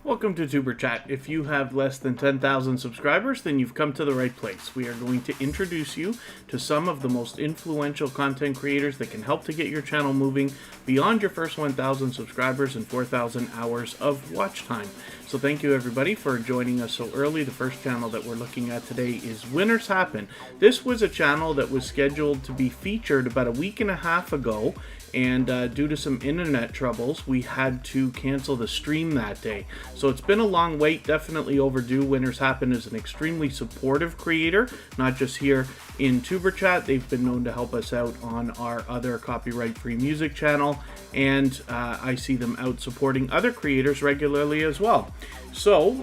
Welcome to Superchat. If you have less than 10,000 subscribers, then you've come to the right place. We are going to introduce you to some of the most influential content creators that can help to get your channel moving beyond your first 1,000 subscribers and 4,000 hours of watch time. So thank you everybody for joining us so early. The first channel that we're looking at today is Winners Happen. This was a channel that was scheduled to be featured about a week and a half ago, and due to some internet troubles, we had to cancel the stream that day. So it's been a long wait, definitely overdue. Winners Happen is an extremely supportive creator, not just here in Superchat. They've been known to help us out on our other copyright-free music channel, and I see them out supporting other creators regularly as well. So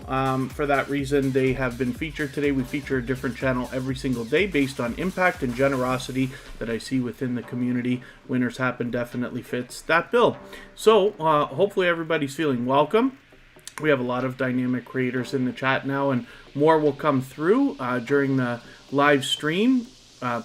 for that reason, they have been featured today. We feature a different channel every single day based on impact and generosity that I see within the community. Winners Happen definitely fits that bill. So hopefully everybody's feeling welcome. We have a lot of dynamic creators in the chat now, and more will come through during the live stream.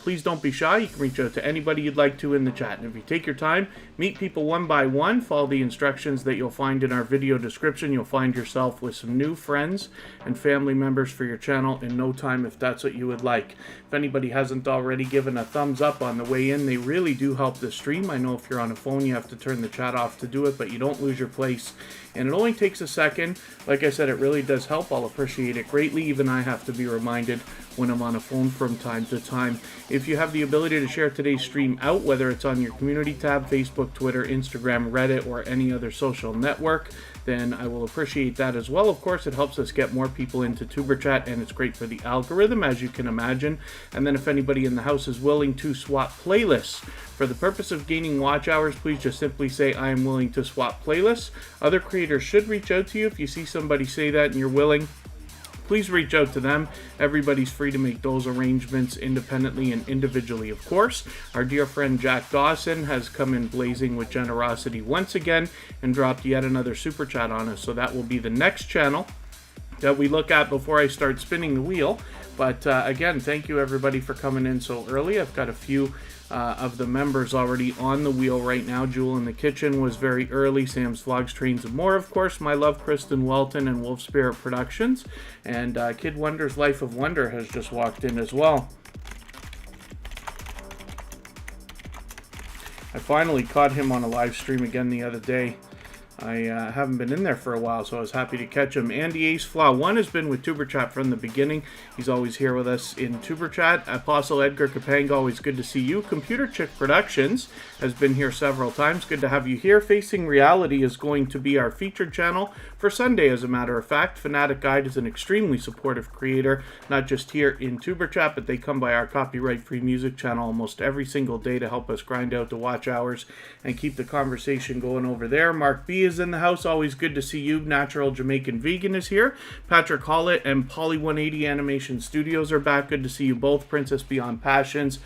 Please don't be shy. You can reach out to anybody you'd like to in the chat. And if you take your time, meet people one by one, follow the instructions that you'll find in our video description, you'll find yourself with some new friends and family members for your channel in no time if that's what you would like. If anybody hasn't already given a thumbs up on the way in, they really do help the stream. I know if you're on a phone, you have to turn the chat off to do it, but you don't lose your place. And it only takes a second. Like I said, it really does help. I'll appreciate it greatly. Even I have to be reminded when I'm on a phone from time to time. If you have the ability to share today's stream out, whether it's on your community tab, Facebook, Twitter, Instagram, Reddit, or any other social network, then I will appreciate that as well. Of course, it helps us get more people into Superchat, and it's great for the algorithm, as you can imagine. And then if anybody in the house is willing to swap playlists, for the purpose of gaining watch hours, please just simply say, I am willing to swap playlists. Other creators should reach out to you. If you see somebody say that and you're willing, please reach out to them. Everybody's free to make those arrangements independently and individually, of course. Our dear friend Jack Dawson has come in blazing with generosity once again and dropped yet another super chat on us. So that will be the next channel that we look at before I start spinning the wheel. But again, thank you everybody for coming in so early. I've got a few of the members already on the wheel right now. Jewel in the Kitchen was very early. Sam's Vlogs, Trains, and More, of course. My Love, Kristen Welton, and Wolf Spirit Productions. And Kid Wonder's Life of Wonder has just walked in as well. I finally caught him on a live stream again the other day. I haven't been in there for a while, so I was happy to catch him. Andy Ace Flaw 1 has been with Superchat from the beginning. He's always here with us in Superchat. Apostle Edgar Kapanga, always good to see you. Computer Chick Productions has been here several times. Good to have you here. Facing Reality is going to be our featured channel for Sunday, as a matter of fact. Fanatic Guide is an extremely supportive creator, not just here in Superchat, but they come by our copyright-free music channel almost every single day to help us grind out the watch hours and keep the conversation going over there. Mark B is in the house. Always good to see you. Natural Jamaican Vegan is here. Patrick Hollett and Poly 180 Animation Studios are back. Good to see you both. Princess Beyond Passions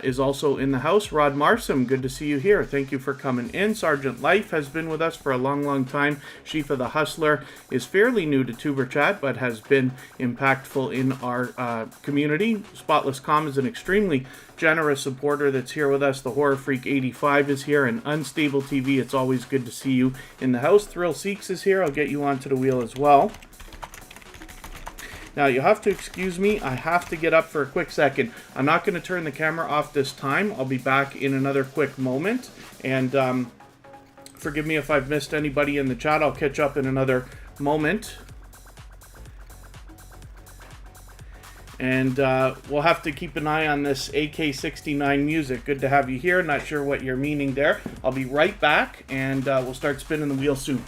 is also in the house. Rod Marsom, good to see you here. Thank you for coming in. Sergeant Life has been with us for a long time. Shifa the Hustler is fairly new to Superchat, but has been impactful in our community. Spotless Com is an extremely generous supporter that's here with us. The Horror Freak 85 is here, and Unstable TV, it's always good to see you in the house. Thrill Seeks is here. I'll get you onto the wheel as well. Now, you have to excuse me. I have to get up for a quick second. I'm not going to turn the camera off this time. I'll be back in another quick moment. And forgive me if I've missed anybody in the chat. I'll catch up in another moment. And we'll have to keep an eye on this AK-69 music. Good to have you here. Not sure what you're meaning there. I'll be right back, and we'll start spinning the wheel soon.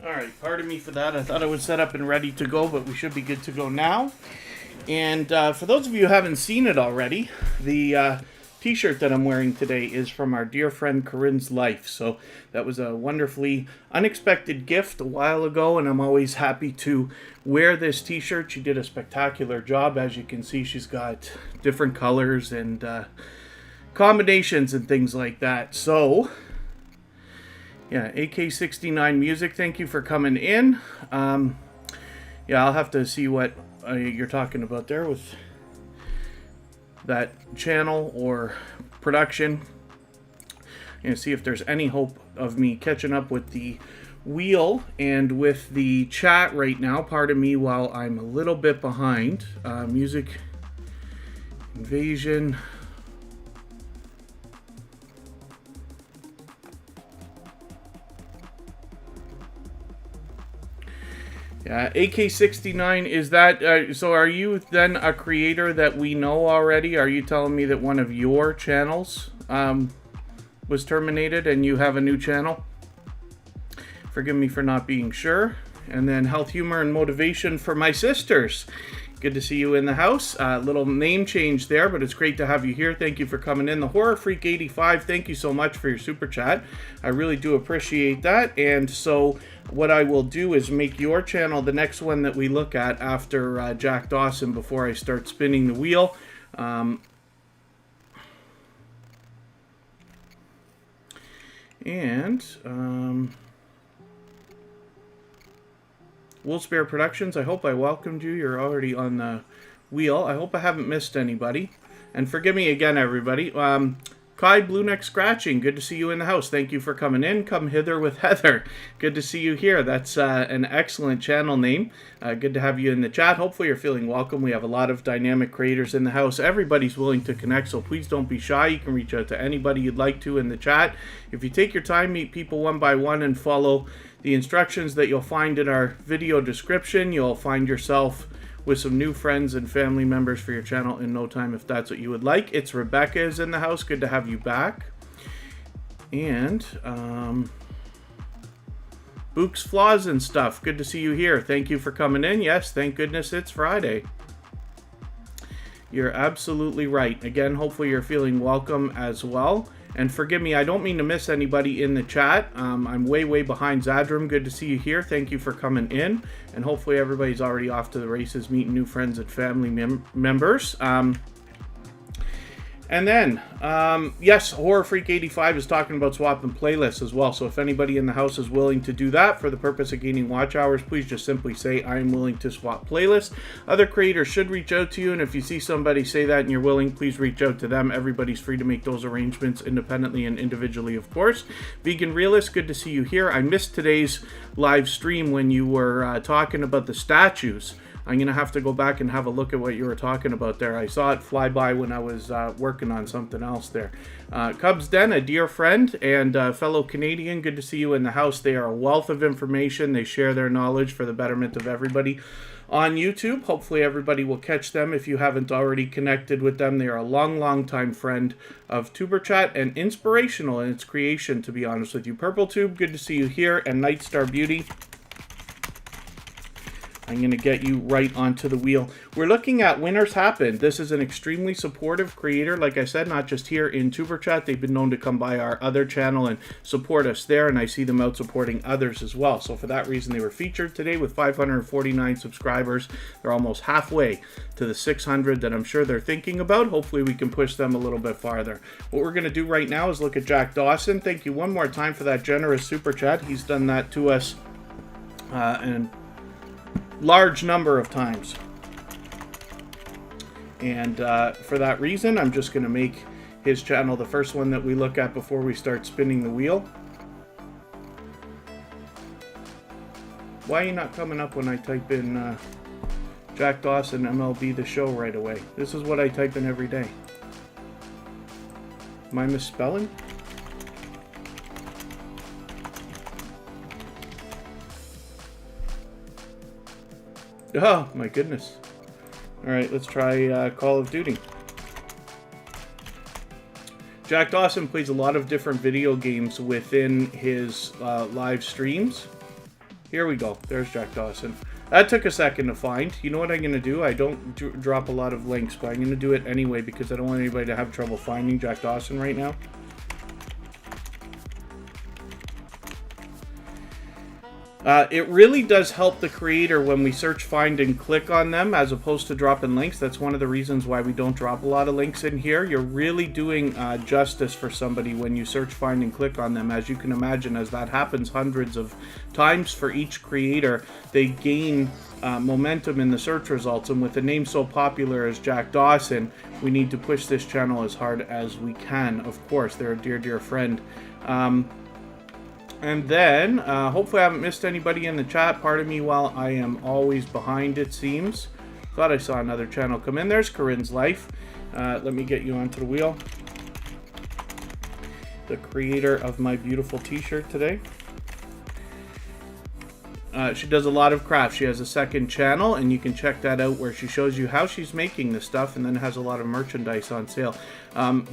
Alright, pardon me for that. I thought I was set up and ready to go, but we should be good to go now. And for those of you who haven't seen it already, the t-shirt that I'm wearing today is from our dear friend Corinne's life. So that was a wonderfully unexpected gift a while ago, and I'm always happy to wear this t-shirt. She did a spectacular job. As you can see, she's got different colors and combinations and things like that. So yeah, AK69 Music, thank you for coming in. Yeah, I'll have to see what you're talking about there with that channel or production, and see if there's any hope of me catching up with the wheel and with the chat right now. Pardon me while I'm a little bit behind. Music Invasion. AK69, is that, so are you then a creator that we know already? Are you telling me that one of your channels was terminated and you have a new channel? Forgive me for not being sure. And then Health, Humor, and Motivation for my sisters. Good to see you in the house. Little name change there, but it's great to have you here. Thank you for coming in. The Horror Freak 85, thank you so much for your super chat. I really do appreciate that. And so what I will do is make your channel the next one that we look at after Jack Dawson before I start spinning the wheel. Will Spare Productions, I hope I welcomed you. You're already on the wheel. I hope I haven't missed anybody. And forgive me again, everybody. Kai Blue Neck Scratching, good to see you in the house. Thank you for coming in. Come hither with Heather. Good to see you here. That's an excellent channel name. Good to have you in the chat. Hopefully you're feeling welcome. We have a lot of dynamic creators in the house. Everybody's willing to connect, so please don't be shy. You can reach out to anybody you'd like to in the chat. If you take your time, meet people one by one and follow the instructions that you'll find in our video description, you'll find yourself with some new friends and family members for your channel in no time if that's what you would like. It's Rebecca is in the house. Good to have you back. And Book's Flaws and Stuff. Good to see you here. Thank you for coming in. Yes, thank goodness it's Friday. You're absolutely right. Again, hopefully you're feeling welcome as well. And forgive me, I don't mean to miss anybody in the chat. I'm way behind Zadrum. Good to see you here. Thank you for coming in. And hopefully everybody's already off to the races, meeting new friends and family members. And then, yes, Horror Freak 85 is talking about swapping playlists as well. So if anybody in the house is willing to do that for the purpose of gaining watch hours, please just simply say, I am willing to swap playlists. Other creators should reach out to you. And if you see somebody say that and you're willing, please reach out to them. Everybody's free to make those arrangements independently and individually, of course. Vegan Realist, good to see you here. I missed today's live stream when you were talking about the statues. I'm going to have to go back and have a look at what you were talking about there. I saw it fly by when I was working on something else there. Cubs Den, a dear friend and fellow Canadian, good to see you in the house. They are a wealth of information. They share their knowledge for the betterment of everybody on YouTube. Hopefully everybody will catch them if you haven't already connected with them. They are a long time friend of Superchat and inspirational in its creation, to be honest with you. Purple Tube, good to see you here. And Nightstar Beauty, I'm going to get you right onto the wheel. We're looking at Winners Happen. This is an extremely supportive creator. Like I said, not just here in Superchat. They've been known to come by our other channel and support us there, and I see them out supporting others as well. So for that reason, they were featured today with 549 subscribers. They're almost halfway to the 600 that I'm sure they're thinking about. Hopefully we can push them a little bit farther. What we're going to do right now is look at Jack Dawson. Thank you one more time for that generous super chat. He's done that to us and large number of times, and for that reason I'm just going to make his channel the first one that we look at before we start spinning the wheel. Why are you not coming up when I type in Jack Dawson MLB The Show right away? This is what I type in every day. Am I misspelling? Oh, my goodness. Alright, let's try Call of Duty. Jack Dawson plays a lot of different video games within his live streams. Here we go. There's Jack Dawson. That took a second to find. You know what I'm going to do? I don't drop a lot of links, but I'm going to do it anyway because I don't want anybody to have trouble finding Jack Dawson right now. It really does help the creator when we search, find, and click on them as opposed to dropping links. That's one of the reasons why we don't drop a lot of links in here. You're really doing justice for somebody when you search, find, and click on them. As you can imagine, as that happens hundreds of times for each creator, they gain momentum in the search results. And with a name so popular as Jack Dawson, we need to push this channel as hard as we can. Of course, they're a dear, dear friend. And then, hopefully I haven't missed anybody in the chat. Pardon me while I am always behind, it seems. Thought I saw another channel come in. There's Corinne's Life. Let me get you onto the wheel. The creator of my beautiful t-shirt today. She does a lot of crafts. She has a second channel, and you can check that out where she shows you how she's making this stuff and then has a lot of merchandise on sale.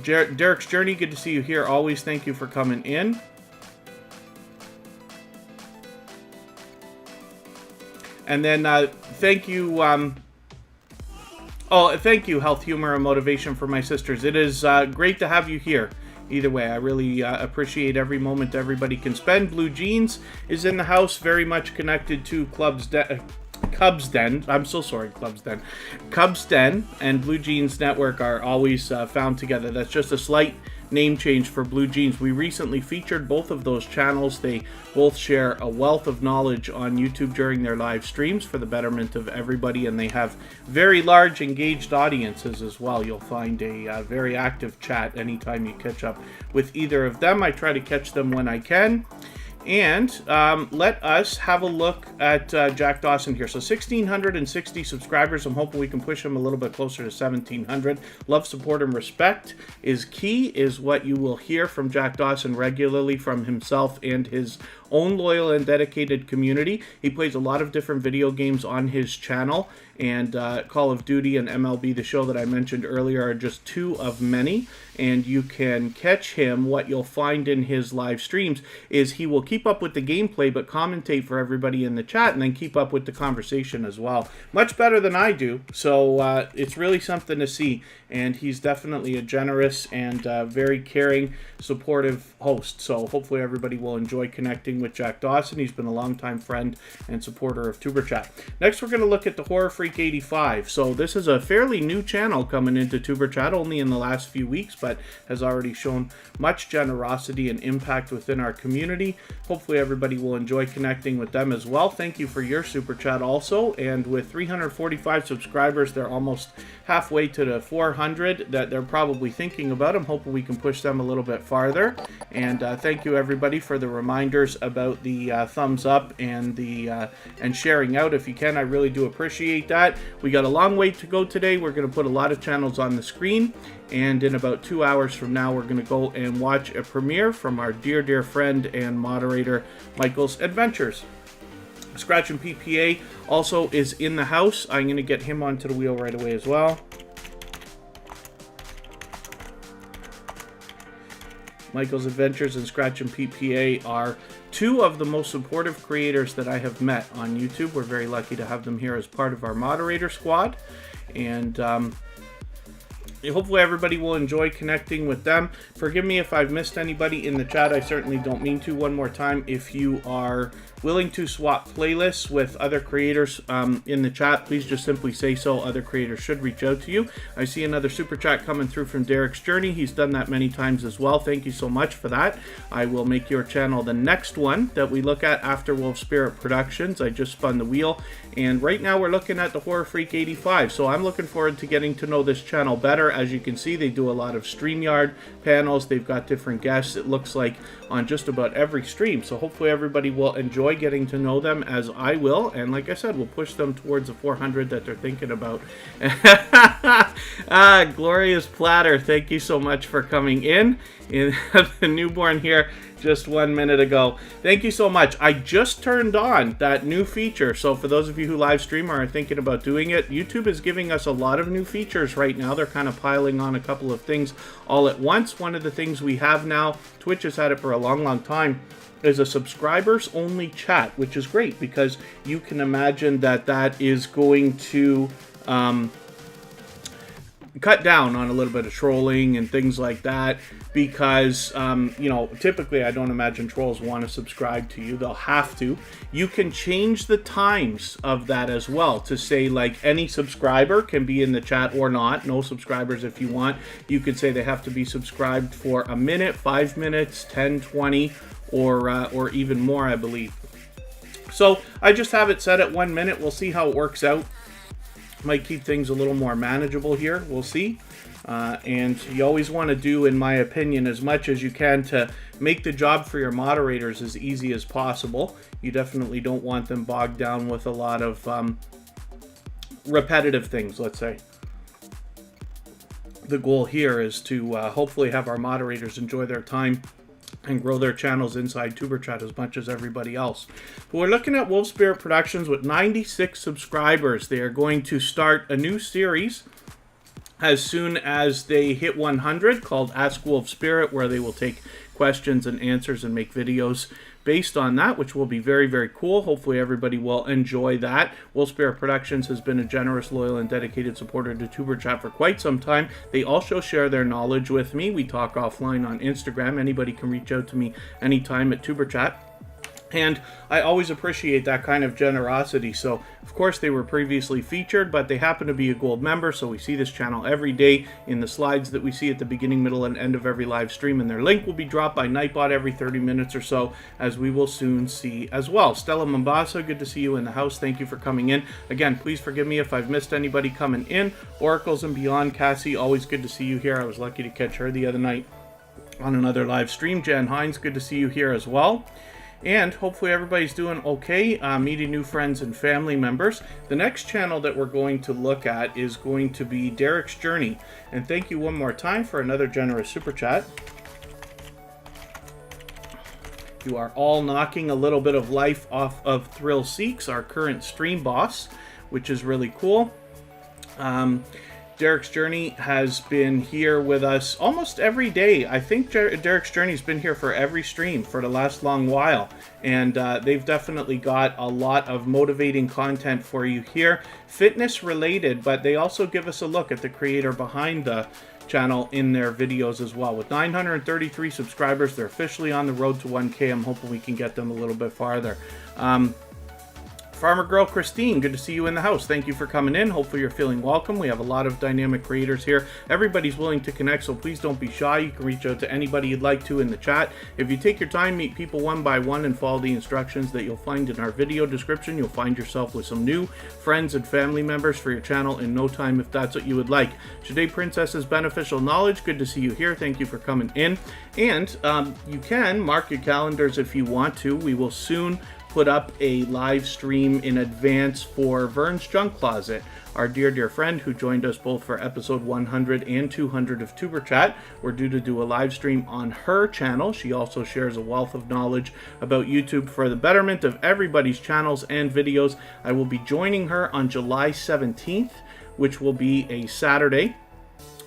Derek's Journey, good to see you here. Always thank you for coming in. And then thank you, thank you, Health, Humor, and Motivation for my sisters. It is great to have you here. Either way, I really appreciate every moment everybody can spend. Blue Jeans is in the house, very much connected to Cubs Den. I'm so sorry, Cubs Den. Cubs Den and Blue Jeans Network are always found together. That's just a slight name change for Blue Jeans. We recently featured both of those channels. They both share a wealth of knowledge on YouTube during their live streams for the betterment of everybody, and they have very large engaged audiences as well. You'll find a very active chat anytime you catch up with either of them. I try to catch them when I can. And let us have a look at Jack Dawson here. So 1,660 subscribers. I'm hoping we can push him a little bit closer to 1,700. Love, support, and respect is key, is what you will hear from Jack Dawson regularly from himself and his own loyal and dedicated community. He plays a lot of different video games on his channel, and Call of Duty and MLB, the show that I mentioned earlier, are just two of many. And you can catch him. What you'll find in his live streams is he will keep up with the gameplay but commentate for everybody in the chat and then keep up with the conversation as well. Much better than I do, so it's really something to see. And he's definitely a generous and very caring, supportive host. So hopefully everybody will enjoy connecting with Jack Dawson. He's been a longtime friend and supporter of Superchat. Next, we're going to look at the Horror Freak 85. So this is a fairly new channel coming into Superchat, only in the last few weeks, but has already shown much generosity and impact within our community. Hopefully everybody will enjoy connecting with them as well. Thank you for your super chat also. And with 345 subscribers, they're almost halfway to the 400 that they're probably thinking about. I'm hoping we can push them a little bit farther. And thank you everybody for the reminders about the thumbs up and the and sharing out if you can. I really do appreciate that. We got a long way to go today. We're going to put a lot of channels on the screen, and in about 2 hours from now we're going to go and watch a premiere from our dear, dear friend and moderator Michael's Adventures. Scratch and PPA also is in the house. I'm going to get him onto the wheel right away as well. Michael's Adventures and Scratch and PPA are two of the most supportive creators that I have met on YouTube. We're very lucky to have them here as part of our moderator squad. And hopefully everybody will enjoy connecting with them. Forgive me if I've missed anybody in the chat. I certainly don't mean to. One more time, if you are willing to swap playlists with other creators in the chat, please just simply say so. Other creators should reach out to you. I see another super chat coming through from Derek's Journey. He's done that many times as well. Thank you so much for that. I will make your channel the next one that we look at after Wolf Spirit Productions. I just spun the wheel, and right now we're looking at the Horror Freak 85. So I'm looking forward to getting to know this channel better. As you can see, they do a lot of StreamYard panels. They've got different guests, it looks like, on just about every stream. So hopefully everybody will enjoy getting to know them, as I will. And like I said, we'll push them towards the 400 that they're thinking about. Glorious Platter, thank you so much for coming in. The newborn here just 1 minute ago. Thank you so much. I just turned on that new feature. So for those of you who live stream or are thinking about doing it, YouTube is giving us a lot of new features right now. They're kind of piling on a couple of things all at once. One of the things we have now, Twitch has had it for a long, long time, is a subscribers only chat, which is great because you can imagine that that is going to cut down on a little bit of trolling and things like that, because you know, typically I don't imagine trolls want to subscribe to you. They'll have to. You can change the times of that as well to say, like, any subscriber can be in the chat or not. No subscribers if you want. You could say they have to be subscribed for a minute, 5 minutes, 10, 20, or even more, I believe. So I just have it set at 1 minute. We'll see how it works out. Might keep things a little more manageable here. We'll see. And you always want to do, in my opinion, as much as you can to make the job for your moderators as easy as possible. You definitely don't want them bogged down with a lot of repetitive things, let's say. The goal here is to hopefully have our moderators enjoy their time and grow their channels inside Superchat as much as everybody else. But we're looking at Wolf Spirit Productions with 96 subscribers. They are going to start a new series as soon as they hit 100 called Ask Wolf Spirit, where they will take questions and answers and make videos based on that, which will be very, very cool. Hopefully everybody will enjoy that. Wolf Spirit Productions has been a generous, loyal, and dedicated supporter to Superchat for quite some time. They also share their knowledge with me. We talk offline on Instagram. Anybody can reach out to me anytime at Superchat. And I always appreciate that kind of generosity. So, of course, they were previously featured, but they happen to be a gold member, so we see this channel every day in the slides that we see at the beginning, middle, and end of every live stream, and their link will be dropped by Nightbot every 30 minutes or so, as we will soon see as well. Stella Mombasa, good to see you in the house. Thank you for coming in. Again, please forgive me if I've missed anybody coming in. Oracles and Beyond, Cassie, always good to see you here. I was lucky to catch her the other night on another live stream. Jan Hines, good to see you here as well. And hopefully everybody's doing okay, meeting new friends and family members. The next channel that we're going to look at is going to be Derek's Journey. And thank you one more time for another generous super chat. You are all knocking a little bit of life off of Thrill Seeks, our current stream boss, which is really cool. Derek's Journey has been here with us almost every day. I think Derek's Journey's been here for every stream for the last long while. And they've definitely got a lot of motivating content for you here. Fitness related, but they also give us a look at the creator behind the channel in their videos as well. With 933 subscribers, they're officially on the road to 1K. I'm hoping we can get them a little bit farther. Farmer Girl Christine, good to see you in the house. Thank you for coming in. Hopefully you're feeling welcome. We have a lot of dynamic creators here. Everybody's willing to connect, so please don't be shy. You can reach out to anybody you'd like to in the chat. If you take your time, meet people one by one, and follow the instructions that you'll find in our video description, you'll find yourself with some new friends and family members for your channel in no time if that's what you would like. Today, Princess's Beneficial Knowledge, good to see you here. Thank you for coming in. And you can mark your calendars if you want to. We will soon put up a live stream in advance for Vern's Junk Closet, our dear friend who joined us both for episode 100 and 200 of Tuber Chat. We're due to do a live stream on her channel. She also shares a wealth of knowledge about YouTube for the betterment of everybody's channels and videos. I will be joining her on July 17th, which will be a Saturday.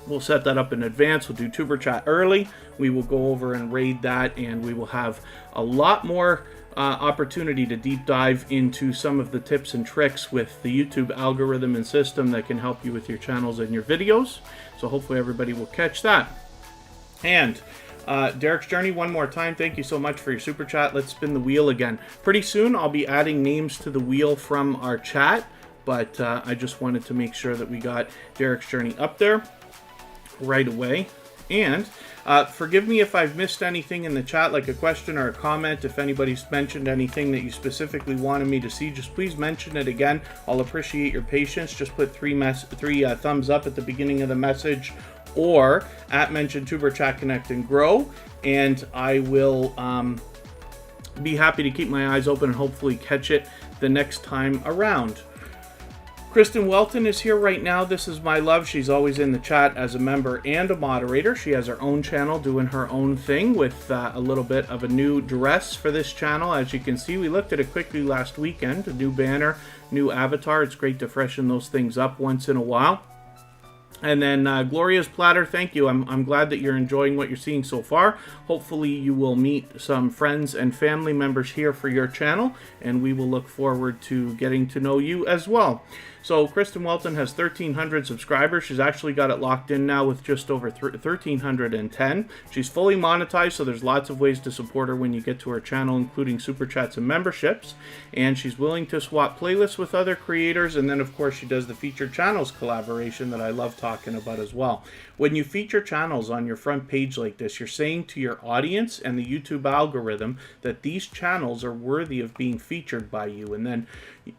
We'll set that up in advance. We'll do Tuber Chat early. We will go over and raid that, and we will have a lot more opportunity to deep dive into some of the tips and tricks with the YouTube algorithm and system that can help you with your channels and your videos. So hopefully everybody will catch that. And Derek's Journey, one more time, thank you so much for your super chat. Let's spin the wheel again. Pretty soon I'll be adding names to the wheel from our chat, but I just wanted to make sure that we got Derek's Journey up there right away. And forgive me if I've missed anything in the chat, like a question or a comment. If anybody's mentioned anything that you specifically wanted me to see, just please mention it again. I'll appreciate your patience. Just put three thumbs up at the beginning of the message, or at mention Tuber Chat Connect and Grow, and I will be happy to keep my eyes open and hopefully catch it the next time around. Kristen Welton is here right now. This is my love. She's always in the chat as a member and a moderator. She has her own channel doing her own thing with a little bit of a new dress for this channel. As you can see, we looked at it quickly last weekend. A new banner, new avatar. It's great to freshen those things up once in a while. And then Gloria's Platter, thank you. I'm glad that you're enjoying what you're seeing so far. Hopefully you will meet some friends and family members here for your channel, and we will look forward to getting to know you as well. So Kristen Welton has 1,300 subscribers. She's actually got it locked in now with just over 1,310. She's fully monetized, so there's lots of ways to support her when you get to her channel, including super chats and memberships. And she's willing to swap playlists with other creators. And then, of course, she does the featured channels collaboration that I love talking about as well. When you feature channels on your front page like this, you're saying to your audience and the YouTube algorithm that these channels are worthy of being featured by you. And then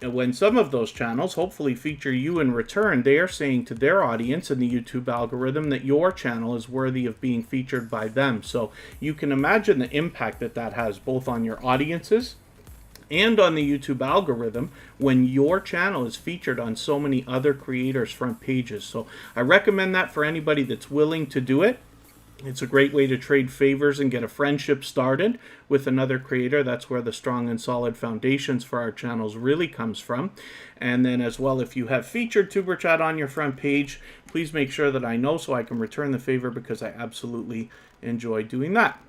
when some of those channels hopefully feature you in return, they are saying to their audience and the YouTube algorithm that your channel is worthy of being featured by them. So you can imagine the impact that that has both on your audiences and on the YouTube algorithm when your channel is featured on so many other creators' front pages. So I recommend that for anybody that's willing to do it. It's a great way to trade favors and get a friendship started with another creator. That's where the strong and solid foundations for our channels really comes from. And then as well, if you have featured Tuber Chat on your front page, please make sure that I know so I can return the favor, because I absolutely enjoy doing that.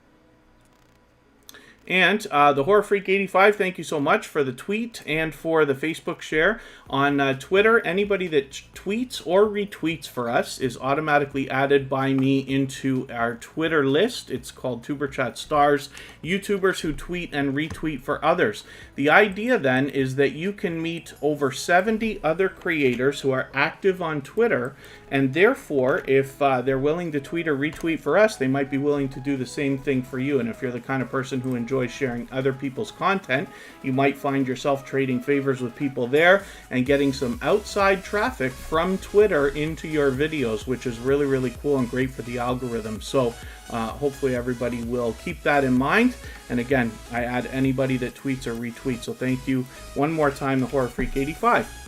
And the Horror Freak 85, thank you so much for the tweet and for the Facebook share. On Twitter, anybody that tweets or retweets for us is automatically added by me into our Twitter list. It's called Tuber Chat Stars, YouTubers who tweet and retweet for others. The idea then is that you can meet over 70 other creators who are active on Twitter, and therefore, if they're willing to tweet or retweet for us, they might be willing to do the same thing for you. And if you're the kind of person who enjoys sharing other people's content, you might find yourself trading favors with people there and getting some outside traffic from Twitter into your videos, which is really, really cool and great for the algorithm. So hopefully everybody will keep that in mind. And again, I add anybody that tweets or retweets. So thank you one more time, the Horror Freak 85.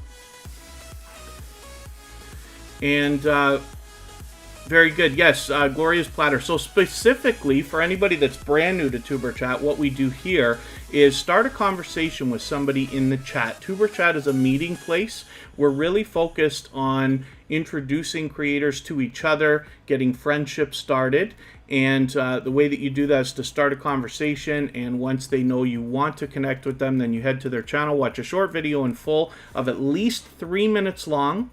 And very good. Yes, Gloria's Platter. So specifically for anybody that's brand new to Tuber Chat, what we do here is start a conversation with somebody in the chat. Tuber Chat is a meeting place. We're really focused on introducing creators to each other, getting friendships started. And the way that you do that is to start a conversation, and once they know you want to connect with them, then you head to their channel, watch a short video in full of at least 3 minutes long.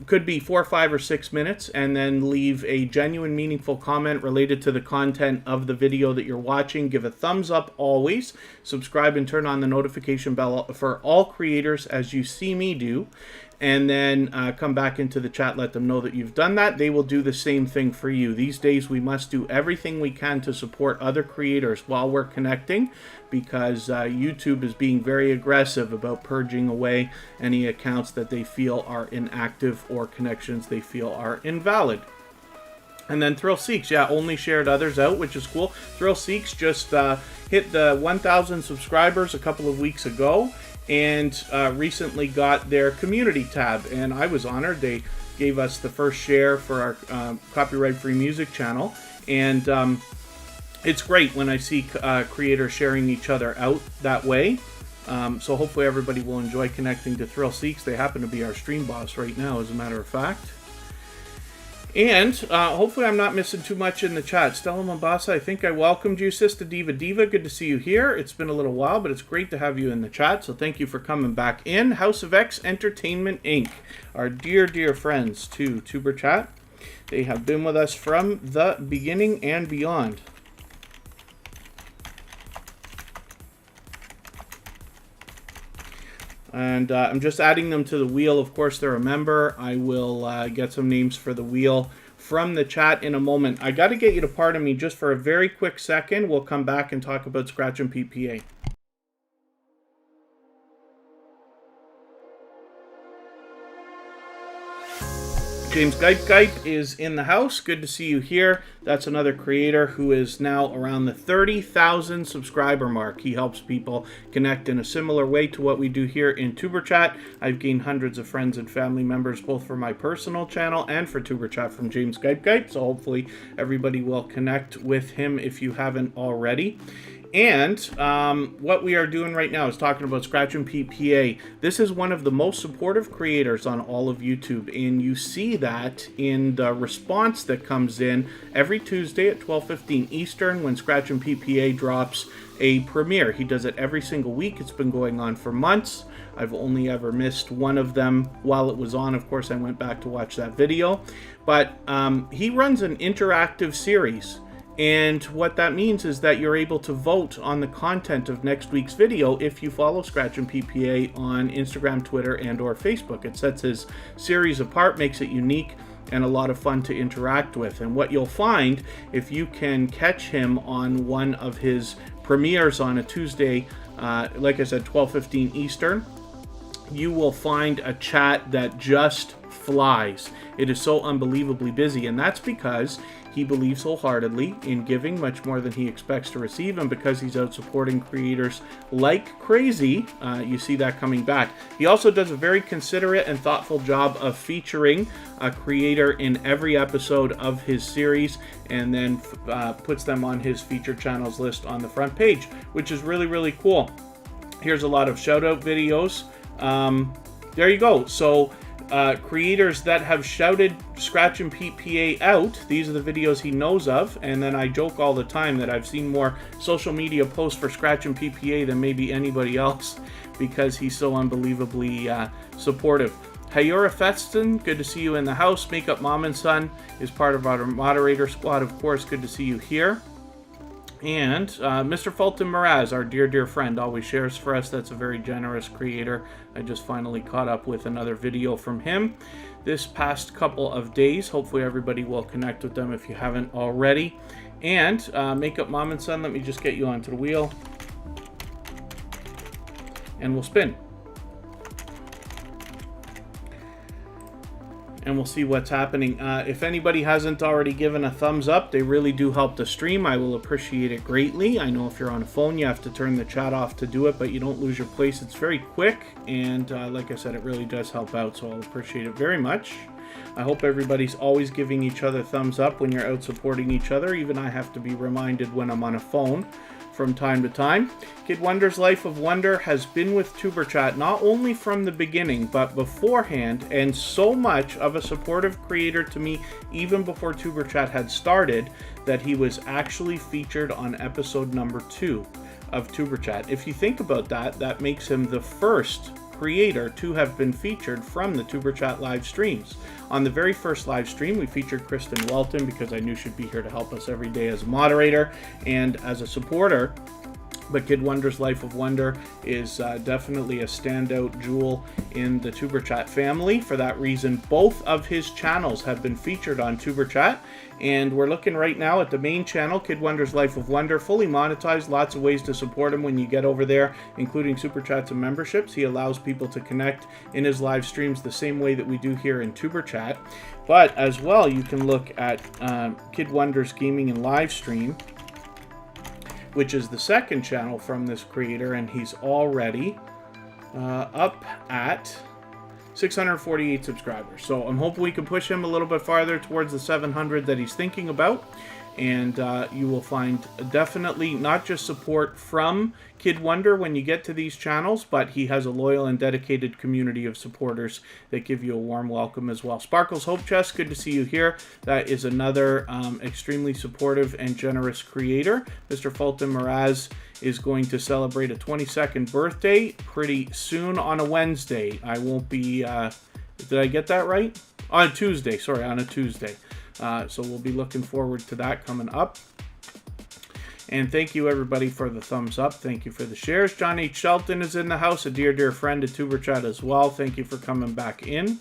Could be 4, 5, or 6 minutes, and then leave a genuine, meaningful comment related to the content of the video that you're watching. Give a thumbs up always. Subscribe and turn on the notification bell for all creators as you see me do. And then come back into the chat, let them know that you've done that. They will do the same thing for you. These days, we must do everything we can to support other creators while we're connecting, because YouTube is being very aggressive about purging away any accounts that they feel are inactive or connections they feel are invalid. And then Thrill Seeks, yeah, only shared others out, which is cool. Thrill Seeks just hit the 1,000 subscribers a couple of weeks ago, and recently got their community tab, and I was honored. They gave us the first share for our copyright-free music channel, and it's great when I see creators sharing each other out that way. So hopefully everybody will enjoy connecting to Thrill Seeks. They happen to be our stream boss right now, as a matter of fact. And hopefully I'm not missing too much in the chat. Stella Mombasa, I think I welcomed you. Sister Diva Diva, good to see you here. It's been a little while, but it's great to have you in the chat, so thank you for coming back in. House of X Entertainment Inc., our dear, dear friends to Tuber Chat. They have been with us from the beginning and beyond. And I'm just adding them to the wheel. Of course, they're a member. I will get some names for the wheel from the chat in a moment. I got to get you to pardon me just for a very quick second. We'll come back and talk about Scratch and PPA. James Gipe is in the house. Good to see you here. That's another creator who is now around the 30,000 subscriber mark. He helps people connect in a similar way to what we do here in TuberChat. I've gained hundreds of friends and family members, both for my personal channel and for TuberChat from James Skype. So hopefully everybody will connect with him if you haven't already. And what we are doing right now is talking about Scratch and PPA. This is one of the most supportive creators on all of YouTube, and you see that in the response that comes in every Tuesday at 12:15 Eastern when Scratch and PPA drops a premiere. He does it every single week. It's been going on for months. I've only ever missed one of them while it was on. Of course, I went back to watch that video. But he runs an interactive series. And what that means is that you're able to vote on the content of next week's video if you follow Scratch and PPA on Instagram, Twitter, and or Facebook. It sets his series apart, makes it unique, and a lot of fun to interact with. And what you'll find, if you can catch him on one of his premieres on a Tuesday, like I said, 12:15 Eastern, you will find a chat that just flies. It is so unbelievably busy, and that's because he believes wholeheartedly in giving much more than he expects to receive, and because he's out supporting creators like crazy, you see that coming back. He also does a very considerate and thoughtful job of featuring a creator in every episode of his series, and then puts them on his featured channels list on the front page, which is really, really cool. Here's a lot of shout out videos. There you go. So creators that have shouted Scratch and PPA out, these are the videos he knows of. And then I joke all the time that I've seen more social media posts for Scratch and PPA than maybe anybody else, because he's so unbelievably supportive. Hayora Feston, good to see you in the house. Makeup Mom and Son is part of our moderator squad, of course. Good to see you here. And Mr. Fulton Mraz, our dear friend, always shares for us. That's a very generous creator. I just finally caught up with another video from him this past couple of days. Hopefully everybody will connect with them if you haven't already. And Makeup Mom and Son, let me just get you onto the wheel. And we'll spin. And we'll see what's happening. If anybody hasn't already given a thumbs up, they really do help the stream. I will appreciate it greatly. I know if you're on a phone, you have to turn the chat off to do it, but you don't lose your place. It's very quick, and like I said, it really does help out, so I'll appreciate it very much. I hope everybody's always giving each other thumbs up when you're out supporting each other. Even I have to be reminded when I'm on a phone from time to time. Kid Wonder's Life of Wonder has been with TuberChat not only from the beginning, but beforehand, and so much of a supportive creator to me even before TuberChat had started, that he was actually featured on episode number 2 of TuberChat. If you think about that, that makes him the first creator to have been featured from the TuberChat live streams. On the very first live stream, we featured Kristen Walton because I knew she'd be here to help us every day as a moderator and as a supporter. But Kid Wonder's Life of Wonder is definitely a standout jewel in the TuberChat family. For that reason, both of his channels have been featured on TuberChat. And we're looking right now at the main channel, Kid Wonder's Life of Wonder, fully monetized. Lots of ways to support him when you get over there, including Super Chats and memberships. He allows people to connect in his live streams the same way that we do here in TuberChat. But as well, you can look at Kid Wonder's Gaming and Live Stream, which is the second channel from this creator, and he's already up at 648 subscribers. So I'm hoping we can push him a little bit farther towards the 700 that he's thinking about. And you will find definitely not just support from Kid Wonder when you get to these channels, but he has a loyal and dedicated community of supporters that give you a warm welcome as well. Sparkles Hope Chest, good to see you here. That is another extremely supportive and generous creator. Mr. Fulton Mraz is going to celebrate a 22nd birthday pretty soon on a Wednesday. I won't be, did I get that right? On a Tuesday, sorry, on a Tuesday. So we'll be looking forward to that coming up. And thank you everybody for the thumbs up. Thank you for the shares. John H. Shelton is in the house, a dear friend of TuberChat as well. Thank you for coming back in.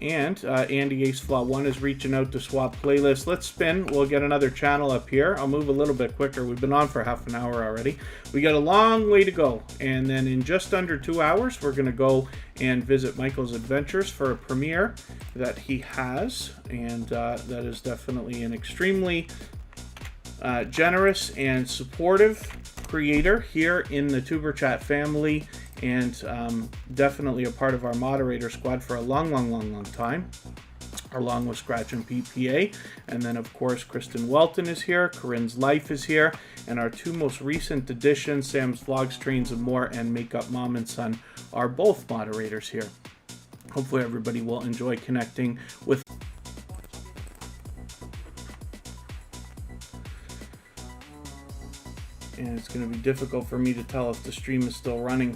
And Andy Ace Flaw 1 is reaching out to swap playlists. Let's spin. We'll get another channel up here. I'll move a little bit quicker. We've been on for half an hour already. We got a long way to go. And then in just under 2 hours, we're going to go and visit Michael's Adventures for a premiere that he has. And that is definitely an extremely generous and supportive creator here in the Superchat family, and definitely a part of our moderator squad for a long time, along with Scratch and PPA. And then of course Kristen Welton is here, Corinne's Life is here, and our two most recent additions, Sam's Vlogs, Trains and More, and Makeup Mom and Son, are both moderators here. Hopefully everybody will enjoy connecting with. And it's going to be difficult for me to tell if the stream is still running.